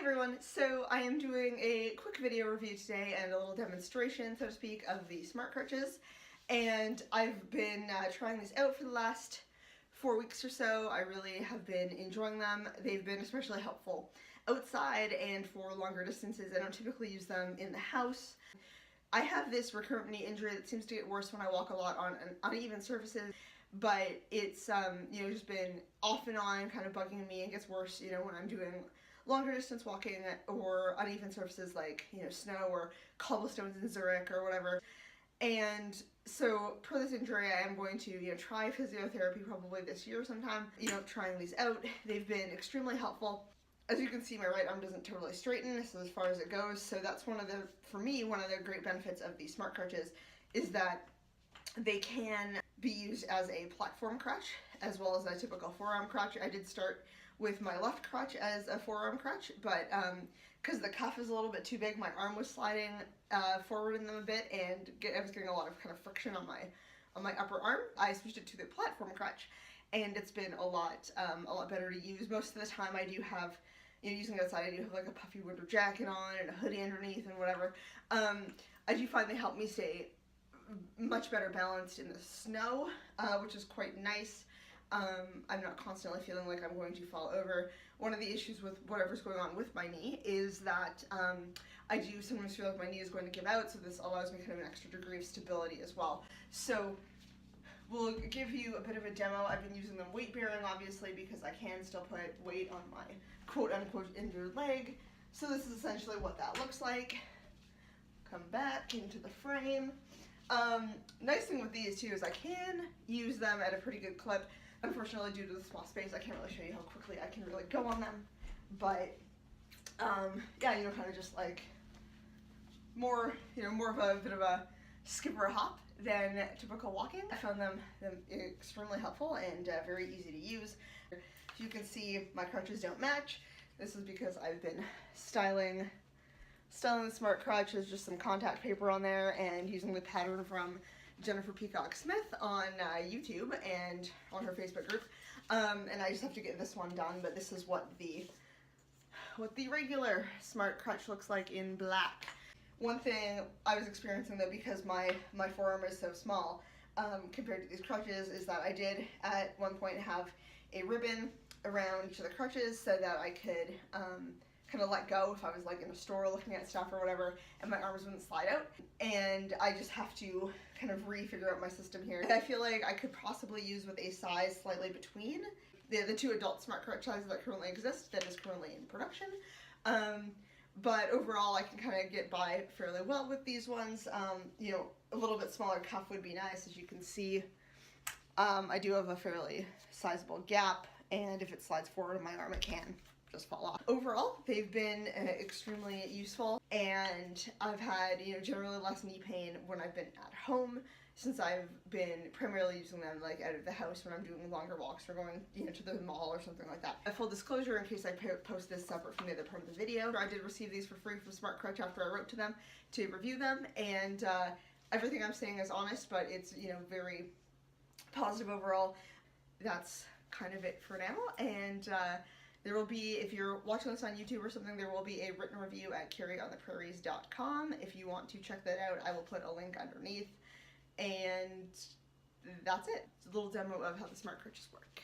everyone, so I am doing a quick video review today and a little demonstration, so to speak, of the SmartCrutches. And I've been trying these out for the last 4 weeks or so. I really have been enjoying them. They've been especially helpful outside and for longer distances. I don't typically use them in the house. I have this recurrent knee injury that seems to get worse when I walk a lot on uneven surfaces, but it's just been off and on kind of bugging me and gets worse, when I'm doing longer distance walking or uneven surfaces like, snow or cobblestones in Zurich or whatever. And so per this injury, I am going to, try physiotherapy probably this year sometime, trying these out. They've been extremely helpful. As you can see, my right arm doesn't totally straighten, this is as far as it goes. So that's for me, one of the great benefits of these SmartCrutches is that they can be used as a platform crutch as well as a typical forearm crutch. I did start with my left crutch as a forearm crutch, but because the cuff is a little bit too big, my arm was sliding forward in them a bit, and I was getting a lot of kind of friction on my upper arm. I switched it to the platform crutch, and it's been a lot better to use. Most of the time, I do have, using it outside, I do have like a puffy winter jacket on and a hoodie underneath and whatever. I do find they help me stay much better balanced in the snow, which is quite nice. I'm not constantly feeling like I'm going to fall over. One of the issues with whatever's going on with my knee is that I do sometimes feel like my knee is going to give out, so this allows me kind of an extra degree of stability as well. So we'll give you a bit of a demo. I've been using them weight bearing, obviously, because I can still put weight on my quote-unquote injured leg. So this is essentially what that looks like. Come back into the frame. Nice thing with these too is I can use them at a pretty good clip. Unfortunately, due to the small space, I can't really show you how quickly I can really go on them. But yeah, kind of just like more of a bit of a skip or a hop than typical walking. I found them extremely helpful and very easy to use. You can see my crutches don't match. This is because I've been styling the SmartCrutch. There's just some contact paper on there and using the pattern from Jennifer Peacock Smith on YouTube and on her Facebook group. And I just have to get this one done, but this is what the regular SmartCrutch looks like in black. One thing I was experiencing though, because my forearm is so small compared to these crutches, is that I did at one point have a ribbon around each of the crutches so that I could kind of let go if I was like in a store looking at stuff or whatever, and my arms wouldn't slide out. And I just have to kind of refigure out my system here. I feel like I could possibly use with a size slightly between the two adult SmartCrutch sizes that currently exist, that is currently in production. But overall, I can kind of get by fairly well with these ones. A little bit smaller cuff would be nice. As you can see, I do have a fairly sizable gap, and if it slides forward on my arm, it can just fall off. Overall, they've been extremely useful, and I've had, generally less knee pain when I've been at home, since I've been primarily using them like out of the house when I'm doing longer walks or going, to the mall or something like that. A full disclosure, in case I post this separate from the other part of the video, I did receive these for free from SmartCrutch after I wrote to them to review them, and everything I'm saying is honest, but it's, very positive overall. That's kind of it for now, and there will be, if you're watching this on YouTube or something, there will be a written review at KerriOnThePrairies.com. If you want to check that out, I will put a link underneath. And that's it. It's a little demo of how the SmartCrutches work.